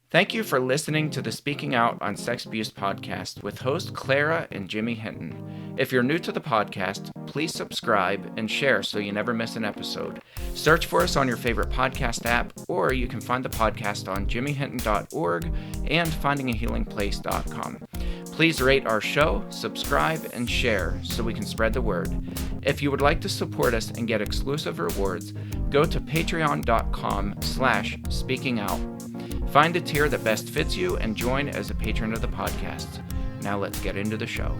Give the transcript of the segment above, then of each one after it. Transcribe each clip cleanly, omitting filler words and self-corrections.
Thank you for listening to the Speaking Out on Sex Abuse podcast with host Clara and Jimmy Hinton. If you're new to the podcast, please subscribe and share so you never miss an episode. Search for us on your favorite podcast app, or you can find the podcast on jimmyhinton.org and findingahealingplace.com. Please rate our show, subscribe, and share so we can spread the word. If you would like to support us and get exclusive rewards, go to patreon.com/speakingout. Find a tier that best fits you and join as a patron of the podcast. Now let's get into the show.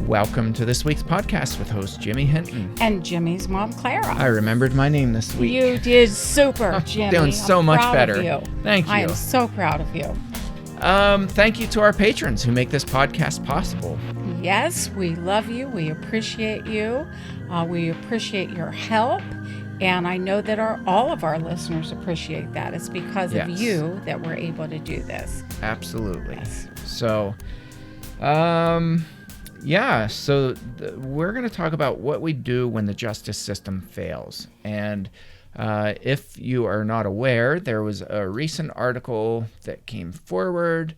Welcome to this week's podcast with host Jimmy Hinton. And Jimmy's mom, Clara. I remembered my name this week. You did super, Jimmy. Doing so much better. You. Thank you. I am so proud of you. Thank you to our patrons who make this podcast possible. Yes, we love you. We appreciate you. We appreciate your help. And I know that all of our listeners appreciate that. It's because of you that we're able to do this. Absolutely. Yes. So, we're going to talk about what we do when the justice system fails. And if you are not aware, there was a recent article that came forward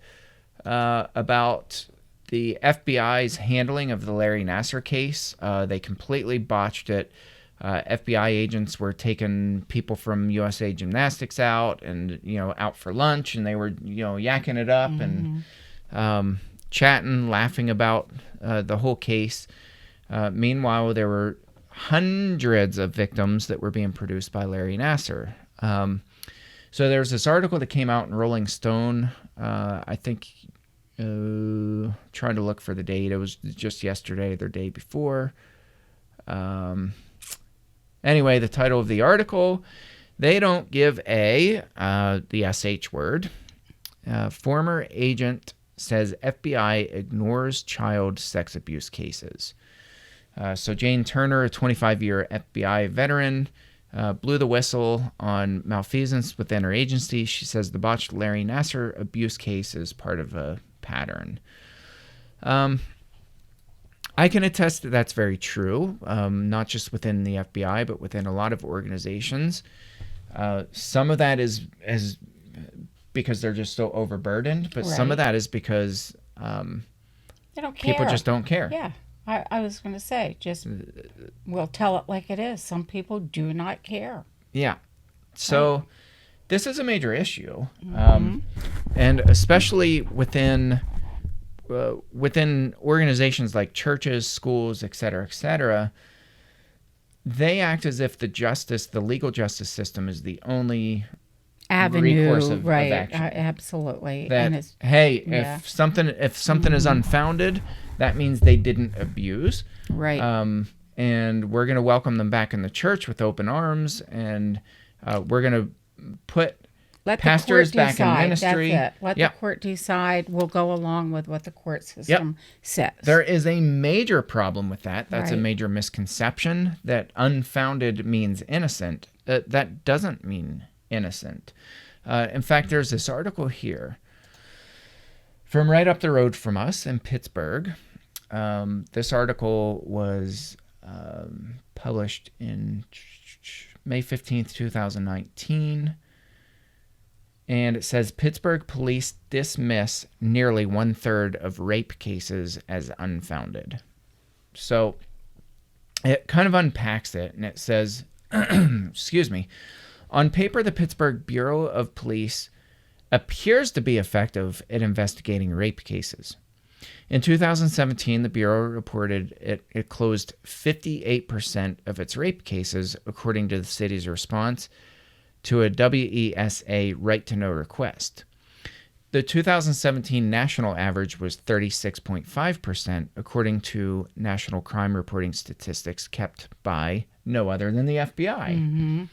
about the FBI's handling of the Larry Nassar case. They completely botched it. FBI agents were taking people from USA Gymnastics out and, out for lunch, and they were, yakking it up and chatting, laughing about the whole case. Meanwhile, there were hundreds of victims that were being produced by Larry Nassar. So there's this article that came out in Rolling Stone, I think, trying to look for the date. It was just yesterday, the day before. Anyway, the title of the article, they don't give the SH word. Former agent says FBI ignores child sex abuse cases. So Jane Turner, a 25-year FBI veteran, blew the whistle on malfeasance within her agency. She says the botched Larry Nassar abuse case is part of a pattern. I can attest that that's very true, not just within the FBI, but within a lot of organizations. Some of that is because they're just so overburdened, but some of that is because they don't care. People just don't care. Yeah, I was going to say, we'll tell it like it is. Some people do not care. Yeah. So this is a major issue, and especially within organizations like churches, schools, et cetera, they act as if the legal justice system is the only recourse of action. Absolutely. That, if something is unfounded, that means they didn't abuse. Right. And we're going to welcome them back in the church with open arms, and we're going to put pastors back in ministry. That's it. Let the court decide. We'll go along with what the court system says. There is a major problem with that. That's a major misconception that unfounded means innocent. That doesn't mean innocent. In fact, there's this article here from right up the road from us in Pittsburgh. This article was published in May 15th, 2019. And it says Pittsburgh Police dismiss nearly 1/3 of rape cases as unfounded. So it kind of unpacks it, and it says, excuse me, on paper, the Pittsburgh Bureau of Police appears to be effective at investigating rape cases. In 2017, the Bureau reported it closed 58% of its rape cases, according to the city's response to a WESA right-to-know request. The 2017 national average was 36.5%, according to national crime reporting statistics kept by no other than the FBI.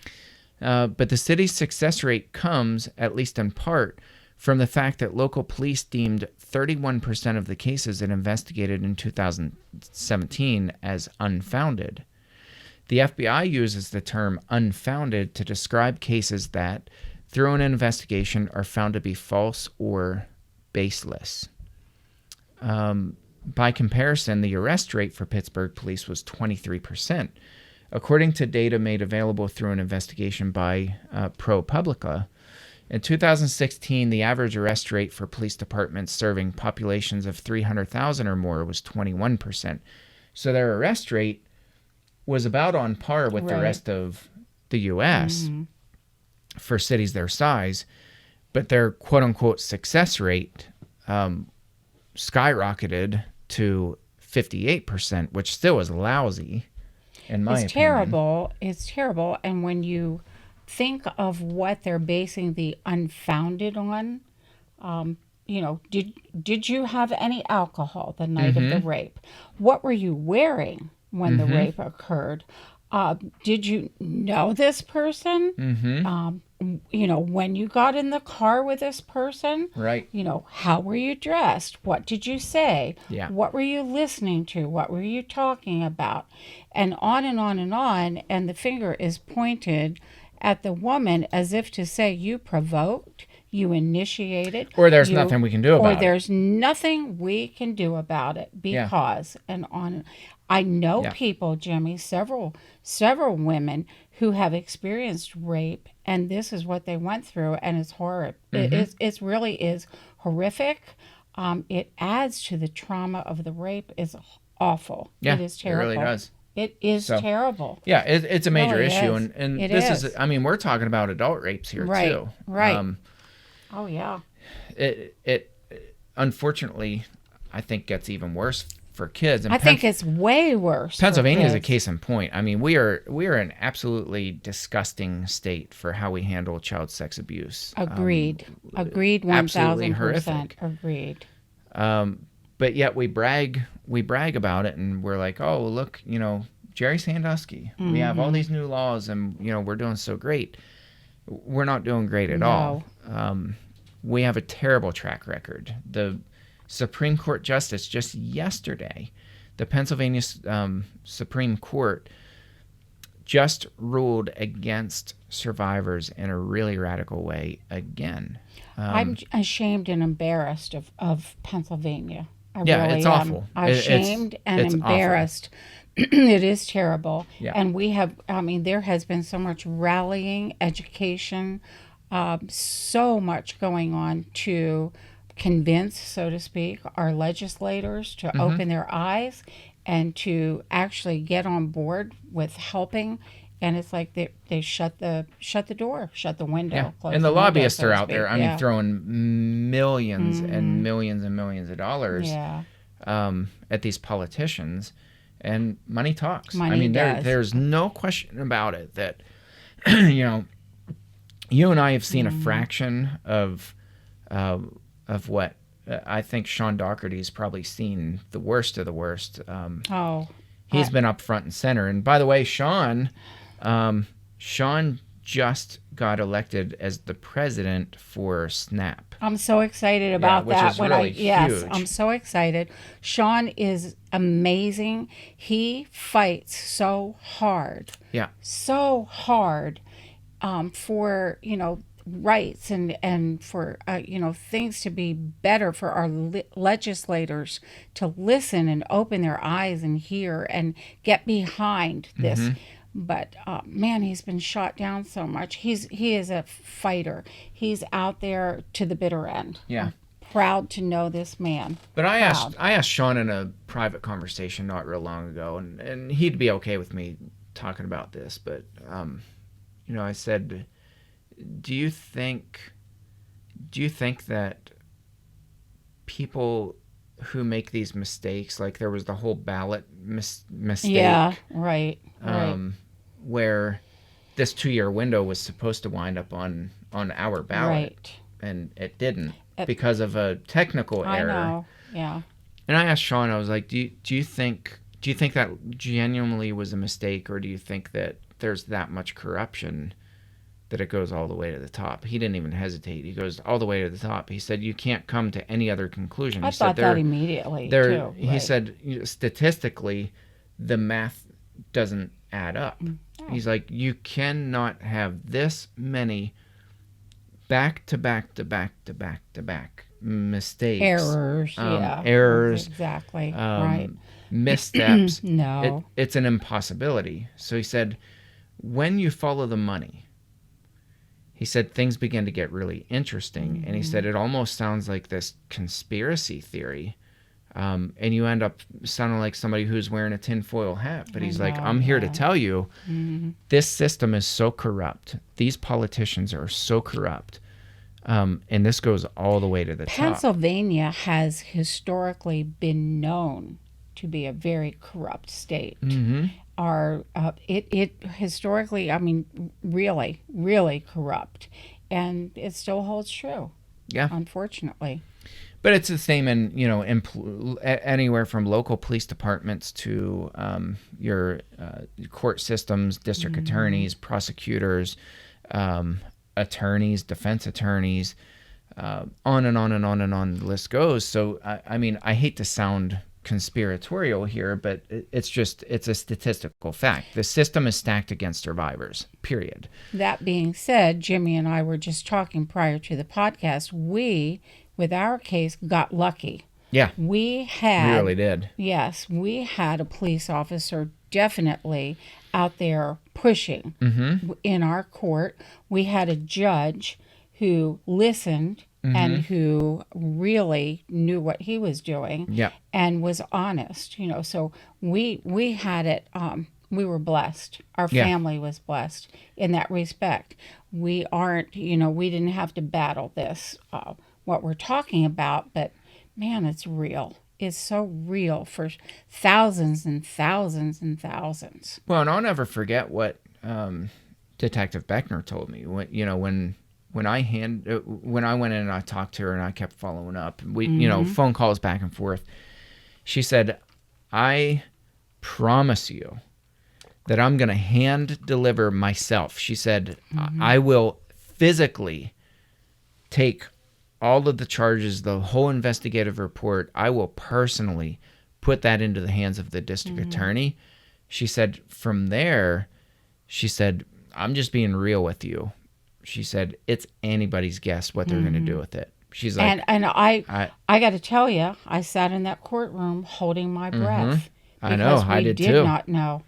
But the city's success rate comes, at least in part, from the fact that local police deemed 31% of the cases it investigated in 2017 as unfounded. The FBI uses the term unfounded to describe cases that, through an investigation, are found to be false or baseless. By comparison, the arrest rate for Pittsburgh Police was 23%, according to data made available through an investigation by ProPublica. In 2016, the average arrest rate for police departments serving populations of 300,000 or more was 21%. So their arrest rate was about on par with the rest of the U.S. For cities their size, but their quote-unquote success rate skyrocketed to 58%, which still is lousy, in my opinion. Terrible. It's terrible. And when you think of what they're basing the unfounded on, did you have any alcohol the night of the rape? What were you wearing when the rape occurred? Did you know this person? When you got in the car with this person? Right. How were you dressed? What did you say? Yeah. What were you listening to? What were you talking about? And on and on and on. And the finger is pointed at the woman as if to say, you provoked, you initiated. Or there's nothing we can do about it. Or there's nothing we can do about it because, and on. I know people, Jimmy, several women who have experienced rape, and this is what they went through, and it's horrible. It really is horrific. It adds to the trauma of the rape. It's awful. Yeah, it is terrible. It really does. It is terrible. Yeah, it's a major issue, and this is. I mean, we're talking about adult rapes here too. Right. Oh yeah. It unfortunately, I think gets even worse for kids. And I think it's way worse. Pennsylvania is a case in point. I mean, we are an absolutely disgusting state for how we handle child sex abuse. Agreed. Agreed. 1,000%. Agreed. But yet we brag about it, and we're like, oh, look, Jerry Sandusky. We have all these new laws, and we're doing so great. We're not doing great at all. We have a terrible track record. The Supreme Court Justice just yesterday, the Pennsylvania Supreme Court just ruled against survivors in a really radical way again. I'm ashamed and embarrassed of Pennsylvania. I really it's awful. I'm ashamed and embarrassed. It is terrible. Yeah. And we have, there has been so much rallying, education, so much going on to convince, so to speak, our legislators to open their eyes and to actually get on board with helping. And it's like they shut the door, shut the window. Yeah. And the lobbyists are out there, throwing millions and millions and millions of dollars at these politicians. And money talks. Money does. There's no question about it that, you and I have seen a fraction of what I think Sean Doherty's probably seen the worst of the worst. He's been up front and center. And by the way, Sean just got elected as the president for SNAP. I'm so excited about which that. Is really huge. Yes, I'm so excited. Sean is amazing. He fights so hard. Yeah. So hard for, rights and for, things to be better for our legislators to listen and open their eyes and hear and get behind this. But man, he's been shot down so much. He is a fighter. He's out there to the bitter end. Yeah. I'm proud to know this man. But I asked Sean in a private conversation not real long ago, and he'd be okay with me talking about this. But I said, do you think that people who make these mistakes, like there was the whole ballot mistake? Yeah. Right. Where this 2-year window was supposed to wind up on our ballot, and it didn't because of a technical error. I know, yeah. And I asked Sean, I was like, do you think that genuinely was a mistake, or do you think that there's that much corruption that it goes all the way to the top? He didn't even hesitate. He goes all the way to the top. He said, you can't come to any other conclusion. I thought that immediately, too. He said, statistically, the math doesn't add up. He's like, you cannot have this many back to back mistakes, errors, exactly, right, missteps. No, it's an impossibility. So he said, when you follow the money, he said things began to get really interesting. And he said it almost sounds like this conspiracy theory. And you end up sounding like somebody who's wearing a tinfoil hat. But he's like, I'm here to tell you, this system is so corrupt. These politicians are so corrupt. And this goes all the way to the top. Pennsylvania has historically been known to be a very corrupt state. It historically, I mean, really, really corrupt, and it still holds true. Yeah, unfortunately. But it's the same in anywhere from local police departments to your court systems, district attorneys, prosecutors, attorneys, defense attorneys, on and on and on and on the list goes. So I mean, I hate to sound conspiratorial here, but it's a statistical fact. The system is stacked against survivors, period. That being said, Jimmy and I were just talking prior to the podcast. We, with our case, got lucky. Yeah. We really did. Yes. We had a police officer definitely out there pushing in our court. We had a judge who listened and who really knew what he was doing and was honest, so we had it, we were blessed. Our family was blessed in that respect. We aren't, we didn't have to battle this, what we're talking about, but man, it's real. It's so real for thousands and thousands and thousands. Well, and I'll never forget what Detective Beckner told me when I went in and I talked to her and I kept following up. We phone calls back and forth. She said, "I promise you that I'm going to hand deliver myself." She said, "I will physically take all of the charges, the whole investigative report. I will personally put that into the hands of the district attorney." She said, "From there," she said, "I'm just being real with you." She said, "It's anybody's guess what they're going to do with it." She's like, and I got to tell you, I sat in that courtroom holding my breath. I know, I did too. We did not know.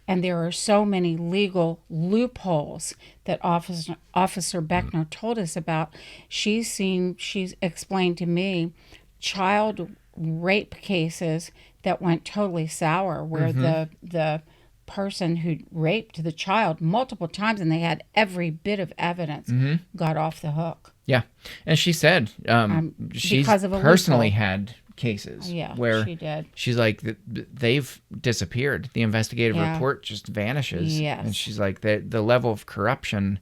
And there are so many legal loopholes that Officer Beckner told us about. She's explained to me child rape cases that went totally sour, where the person who raped the child multiple times, and they had every bit of evidence, got off the hook. Yeah. And she said she's personally had cases where she did. She's like, they've disappeared. The investigative report just vanishes. Yes. And she's like, the level of corruption,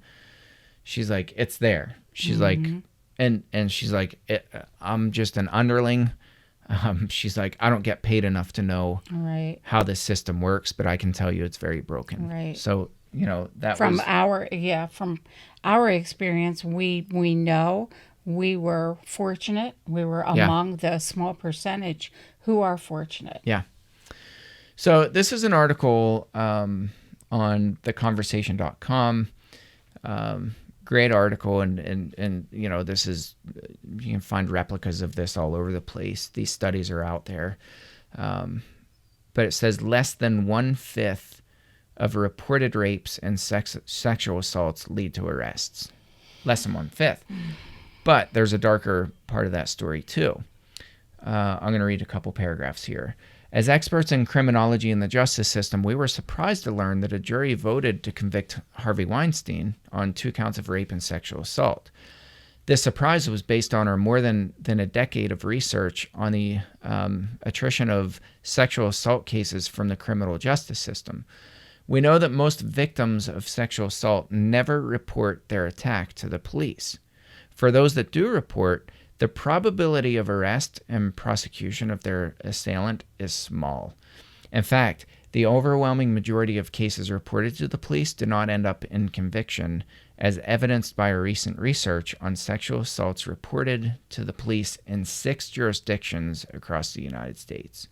she's like, it's there. She's like, and she's like, I'm just an underling. She's like, I don't get paid enough to know how this system works, but I can tell you it's very broken. Right. So, that from was... from our experience, we know we were fortunate. We were among the small percentage who are fortunate. Yeah. So this is an article on theconversation.com. Great article, and this is, you can find replicas of this all over the place. These studies are out there. But it says less than 1/5 of reported rapes and sexual assaults lead to arrests. Less than 1/5. But there's a darker part of that story too. I'm going to read a couple paragraphs here. As experts in criminology and the justice system, we were surprised to learn that a jury voted to convict Harvey Weinstein on 2 counts of rape and sexual assault. This surprise was based on our more than a decade of research on the attrition of sexual assault cases from the criminal justice system. We know that most victims of sexual assault never report their attack to the police. For those that do report, the probability of arrest and prosecution of their assailant is small. In fact, the overwhelming majority of cases reported to the police do not end up in conviction, as evidenced by our recent research on sexual assaults reported to the police in 6 jurisdictions across the United States.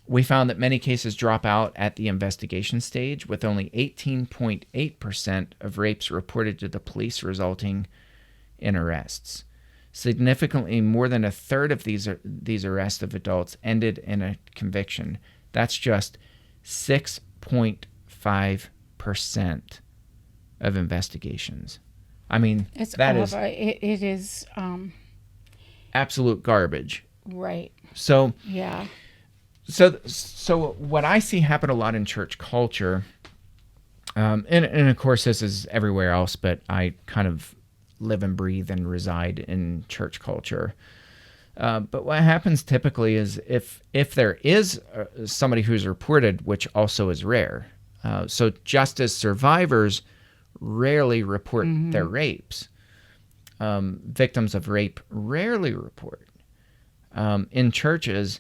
We found that many cases drop out at the investigation stage, with only 18.8% of rapes reported to the police resulting in arrests. Significantly more than a third of these arrests of adults ended in a conviction. That's just 6.5% of investigations. I mean, It's that is it is absolute garbage. right. So Yeah. So what I see happen a lot in church culture, and of course this is everywhere else, but I kind of live and breathe and reside in church culture. But what happens typically is if there is somebody who's reported, which also is rare, so justice survivors rarely report their rapes. Victims of rape rarely report. In churches,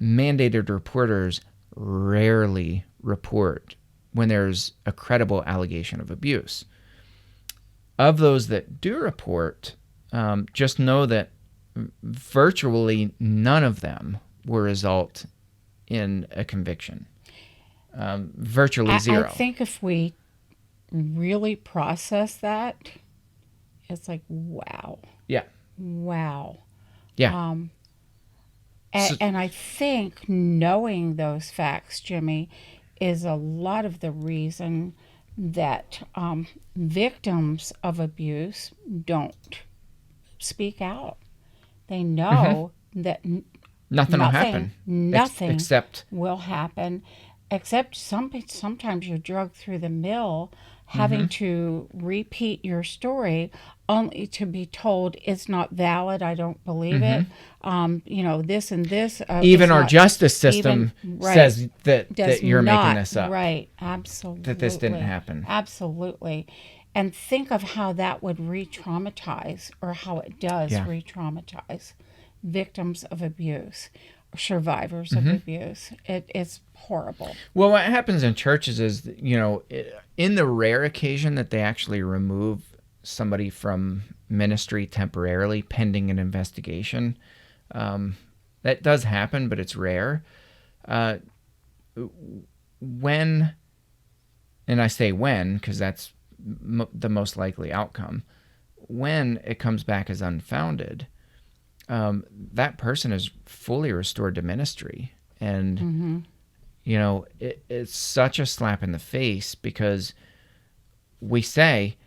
mandated reporters rarely report when there's a credible allegation of abuse. Of those that do report, just know that virtually none of them will result in a conviction. Virtually zero. I think if we really process that, it's like, wow. Yeah. Wow. Yeah. And I think knowing those facts, Jimmy, is a lot of the reason that victims of abuse don't speak out. They know that nothing will happen. Nothing except will happen, except sometimes you're drugged through the mill, having to repeat your story only to be told it's not valid. I don't believe it. This and this. Even our justice system says that you're making this up. Right. Absolutely. That this didn't happen. Absolutely. And think of how that would re-traumatize, or how it does re-traumatize victims of abuse, survivors of abuse. It's horrible. Well, what happens in churches is, in the rare occasion that they actually remove somebody from ministry temporarily pending an investigation, that does happen, but it's rare. When, and I say when because that's the most likely outcome, when it comes back as unfounded, that person is fully restored to ministry. And, it's such a slap in the face, because we say,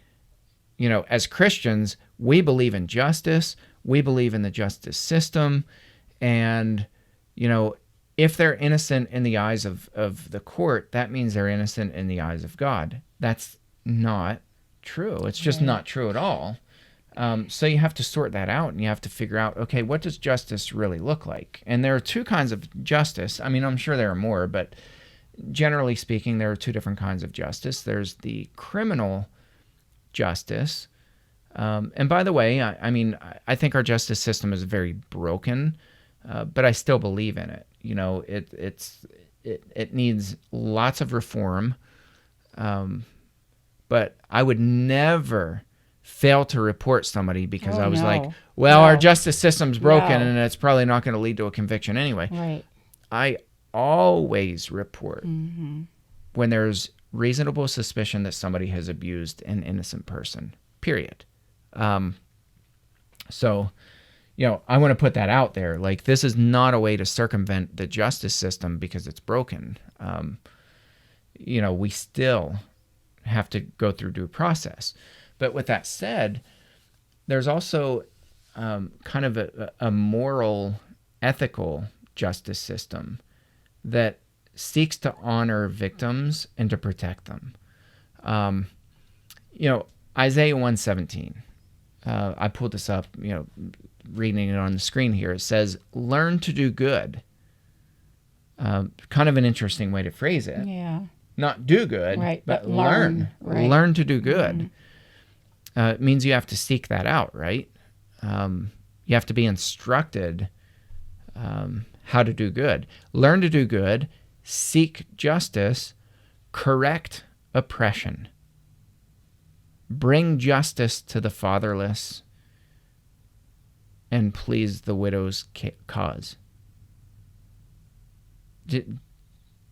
as Christians, we believe in justice, we believe in the justice system, and, if they're innocent in the eyes of the court, that means they're innocent in the eyes of God. That's not true. It's just not true at all. So you have to sort that out, and you have to figure out, okay, what does justice really look like? And there are two kinds of justice. I mean, I'm sure there are more, but generally speaking, there are two different kinds of justice. There's the criminal justice. And by the way, I think our justice system is very broken, but I still believe in it. It needs lots of reform. But I would never fail to report somebody because I was our justice system's broken and it's probably not going to lead to a conviction anyway. Right. I always report when there's reasonable suspicion that somebody has abused an innocent person, period. So, I want to put that out there. Like, this is not a way to circumvent the justice system because it's broken. We still have to go through due process. But with that said, there's also kind of a moral, ethical justice system that seeks to honor victims and to protect them. Isaiah 1:17. I pulled this up, reading it on the screen here. It says, "Learn to do good." Kind of an interesting way to phrase it. Yeah. Not do good, right, but learn. Right. Learn to do good. It means you have to seek that out, right? You have to be instructed how to do good. Learn to do good, seek justice, correct oppression, bring justice to the fatherless, and please the widow's cause. Do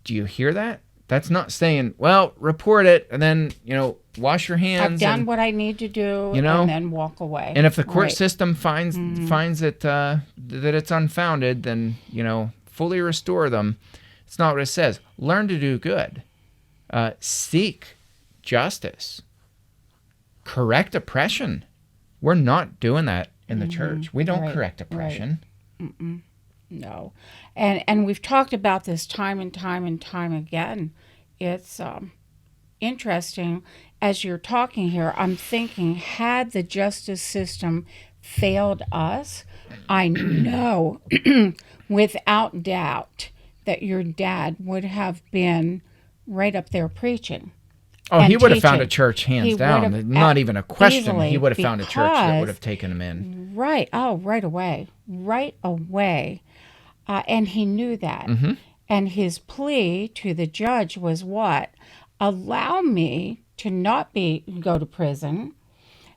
you hear that? That's not saying, well, report it and then, wash your hands. I've done what I need to do, and then walk away. And if the court system finds it that it's unfounded, then, fully restore them. It's not what it says. Learn to do good. Seek justice. correct oppression. We're not doing that in the church. We don't correct oppression. Right. No. And we've talked about this time and time and time again. It's interesting. As you're talking here, I'm thinking, had the justice system failed us, I know without doubt that your dad would have been right up there preaching. Oh, he would have found a church, hands down. Not even a question. He would have found a church that would have taken him in. Right. Oh, right away. Right away. And he knew that. Mm-hmm. And his plea to the judge was what? Allow me to not go to prison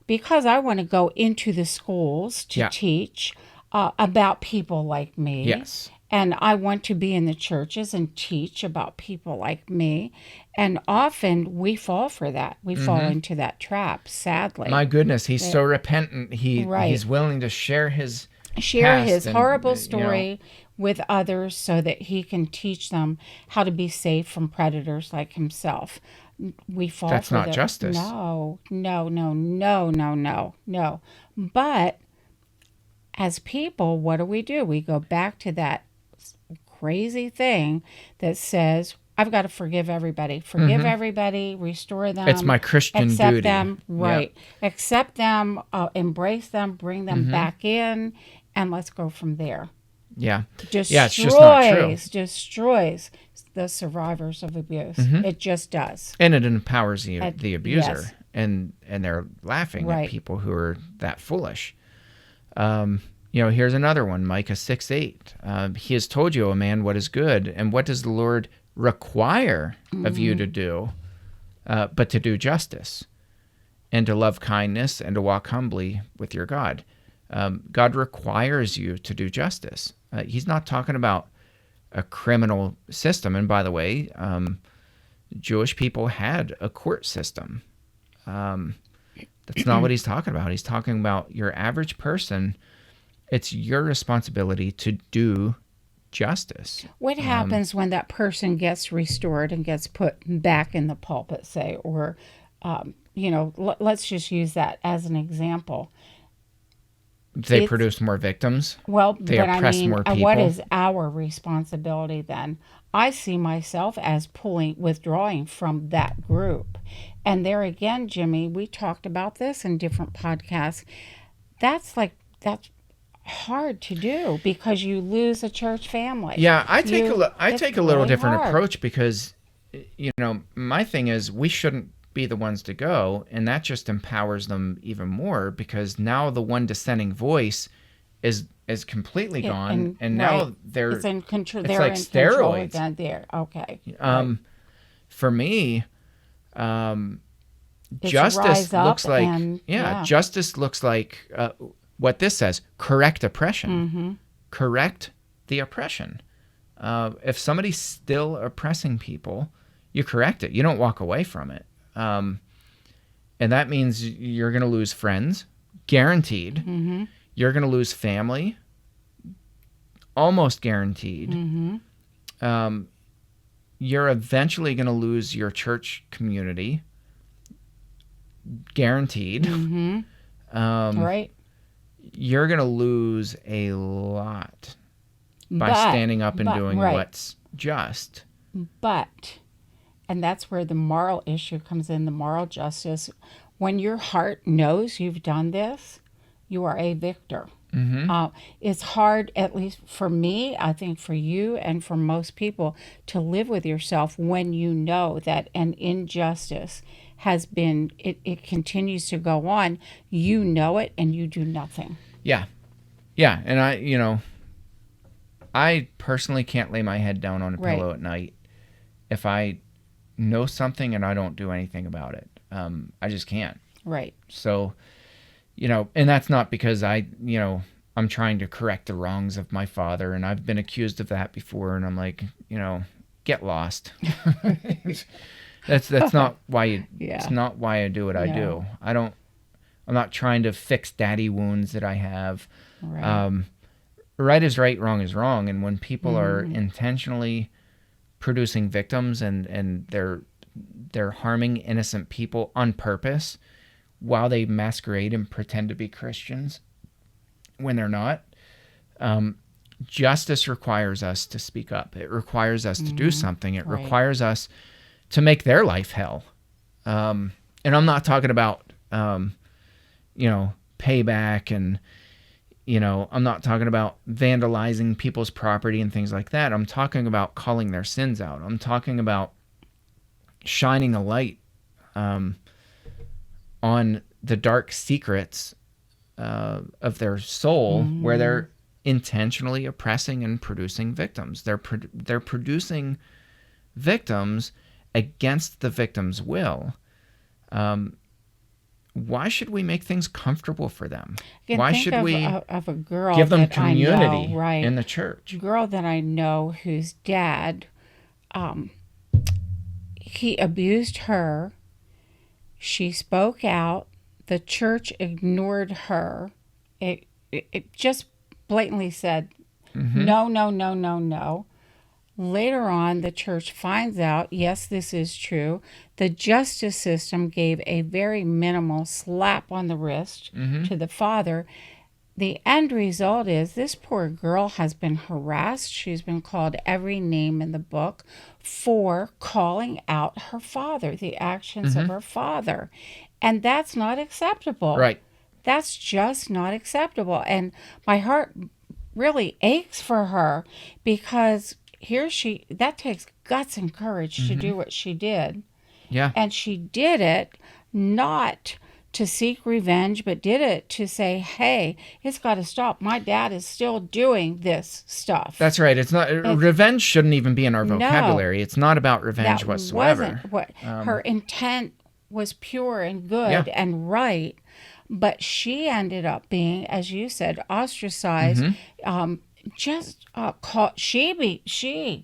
because I want to go into the schools to teach about people like me. Yes. And I want to be in the churches and teach about people like me. And often we fall for that. We fall into that trap, sadly. My goodness, he's so repentant. He's willing to share his horrible story with others so that he can teach them how to be safe from predators like himself. We fall That's for not justice. No. But as people, what do? We go back to that crazy thing that says, I've got to forgive everybody. Forgive everybody, restore them. It's my Christian accept duty. Them, right. Yep. Accept them, embrace them, bring them back in, and let's go from there. Yeah. It's just not true. Destroys the survivors of abuse. It just does. And it empowers the abuser. Yes. And they're laughing at people who are that foolish. Here's another one, Micah 6:8. He has told you, O man, what is good, and what does the Lord require of you to do, but to do justice, and to love kindness, and to walk humbly with your God. God requires you to do justice. He's not talking about a criminal system. And by the way, Jewish people had a court system. That's not what he's talking about. He's talking about your average person. It's your responsibility to do justice. What happens when that person gets restored and gets put back in the pulpit, say, or, let's just use that as an example. They produce more victims. Well, they oppress more people. What is our responsibility then? I see myself as withdrawing from that group. And there again, Jimmy, we talked about this in different podcasts. That's hard to do because you lose a church family. Yeah, I take a little different approach because, my thing is we shouldn't be the ones to go, and that just empowers them even more because now the one dissenting voice is completely gone, and now they're in control. It's like steroids. There, okay. For me, justice looks like justice looks like what this says: correct oppression, correct the oppression. If somebody's still oppressing people, you correct it. You don't walk away from it. And that means you're going to lose friends, guaranteed. You're going to lose family, almost guaranteed. You're eventually going to lose your church community, guaranteed. Right. You're going to lose a lot by standing up and doing what's just. And that's where the moral issue comes in, the moral justice. When your heart knows you've done this, you are a victor. It's hard, at least for me, I think for you and for most people, to live with yourself when you know that an injustice has been, it continues to go on. You know it and you do nothing. Yeah. Yeah. And I personally can't lay my head down on a pillow at night if I know something and I don't do anything about it. I just can't. Right. So, and that's not because I'm trying to correct the wrongs of my father, and I've been accused of that before, and I'm like, get lost. That's not why it's not why I do what I do. I'm not trying to fix daddy wounds that I have. Right. Right is right, wrong is wrong. And when people are intentionally producing victims and they're harming innocent people on purpose, while they masquerade and pretend to be Christians when they're not. Justice requires us to speak up. It requires us to do something. It requires us to make their life hell. And I'm not talking about, payback and, I'm not talking about vandalizing people's property and things like that. I'm talking about calling their sins out. I'm talking about shining a light on the dark secrets of their soul, where they're intentionally oppressing and producing victims. They're producing victims against the victim's will. Why should we make things comfortable for them? Why should we of a girl give them that community I know, right, in the church? A girl that I know whose dad, he abused her. She spoke out. The church ignored her. It just blatantly said, no, no, no, no, no. Later on, the church finds out, yes, this is true. The justice system gave a very minimal slap on the wrist to the father. The end result is this poor girl has been harassed. She's been called every name in the book for calling out her father, the actions of her father. And that's not acceptable. Right. That's just not acceptable. And my heart really aches for her, because that takes guts and courage to do what she did. Yeah. And she did it not to seek revenge, but did it to say, hey, it's got to stop. My dad is still doing this stuff. That's right. Revenge shouldn't even be in our vocabulary. It's not about revenge whatsoever. Her intent was pure and good and right, but she ended up being, as you said, ostracized. She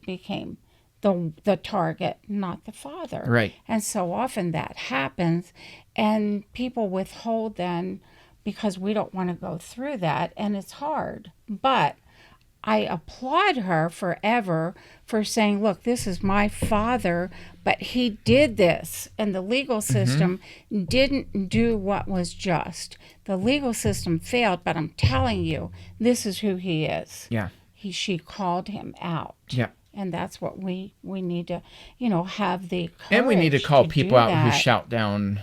became the target, not the father. Right. And so often that happens, and people withhold then because we don't want to go through that, and it's hard. But I applaud her forever for saying, look, this is my father, but he did this, and the legal system didn't do what was just. The legal system failed, but I'm telling you, this is who he is. Yeah. She called him out. Yeah. And that's what we need to, have the courage. And we need to call people out that. who shout down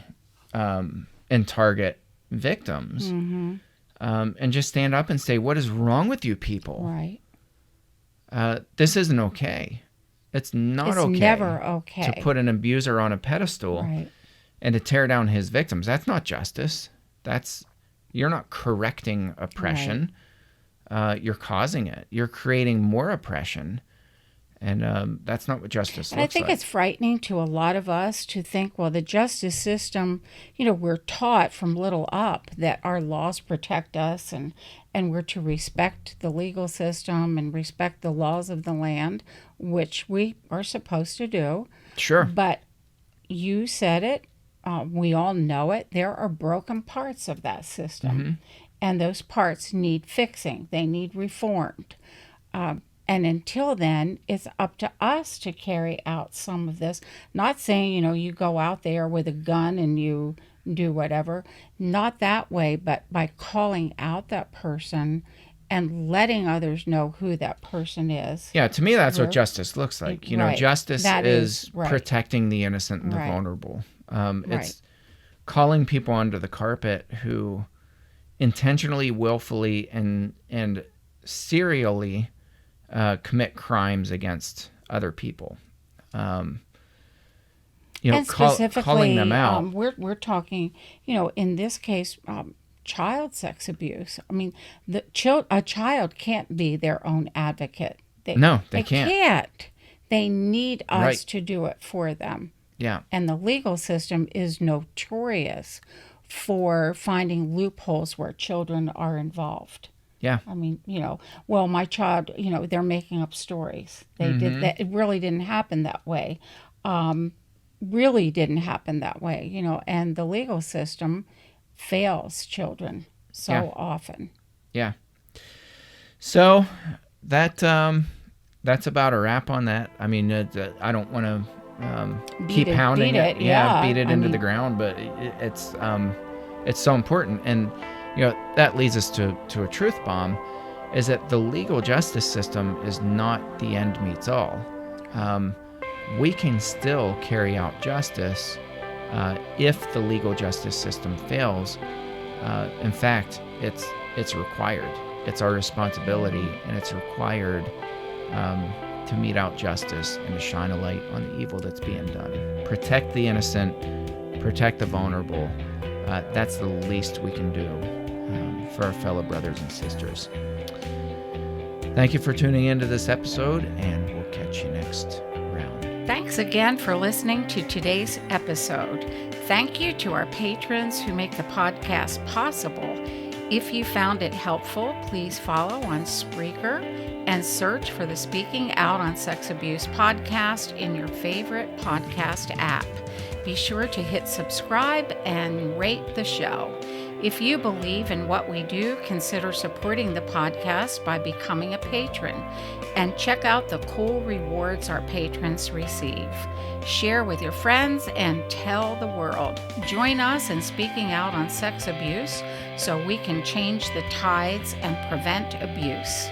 and target victims. And just stand up and say, what is wrong with you people? Right. This isn't okay. It's never okay to put an abuser on a pedestal and to tear down his victims. That's not justice. You're not correcting oppression. You're causing it. You're creating more oppression. And that's not what justice looks like. I think it's frightening to a lot of us to think, well, the justice system, we're taught from little up that our laws protect us, and we're to respect the legal system and respect the laws of the land, which we are supposed to do. Sure. But you said it. We all know it. There are broken parts of that system, and those parts need fixing. They need reformed. And until then, it's up to us to carry out some of this. Not saying, you go out there with a gun and you do whatever. Not that way, but by calling out that person and letting others know who that person is. Yeah, to me, that's what justice looks like. Justice is right. protecting the innocent and the vulnerable. It's calling people under the carpet who intentionally, willfully, and serially commit crimes against other people. And specifically, calling them out. We're talking, in this case, child sex abuse. I mean, a child can't be their own advocate. They can't. They need us to do it for them. Yeah. And the legal system is notorious for finding loopholes where children are involved. Yeah. I mean, well, my child, they're making up stories. They did that. It really didn't happen that way. And the legal system fails children so often. Yeah. So that's about a wrap on that. I mean, I don't want to keep pounding it. Yeah. Beat it into the ground, but it's it's so important. And, that leads us to a truth bomb, is that the legal justice system is not the end meets all. We can still carry out justice if the legal justice system fails. In fact, it's required. It's our responsibility, and it's required to mete out justice and to shine a light on the evil that's being done. Protect the innocent, protect the vulnerable. That's the least we can do for our fellow brothers and sisters. Thank you for tuning into this episode, and we'll catch you next round. Thanks again for listening to today's episode. Thank you to our patrons who make the podcast possible. If you found it helpful, please follow on Spreaker and search for the Speaking Out on Sex Abuse podcast in your favorite podcast app. Be sure to hit subscribe and rate the show. If you believe in what we do, consider supporting the podcast by becoming a patron, and check out the cool rewards our patrons receive. Share with your friends and tell the world. Join us in speaking out on sex abuse so we can change the tides and prevent abuse.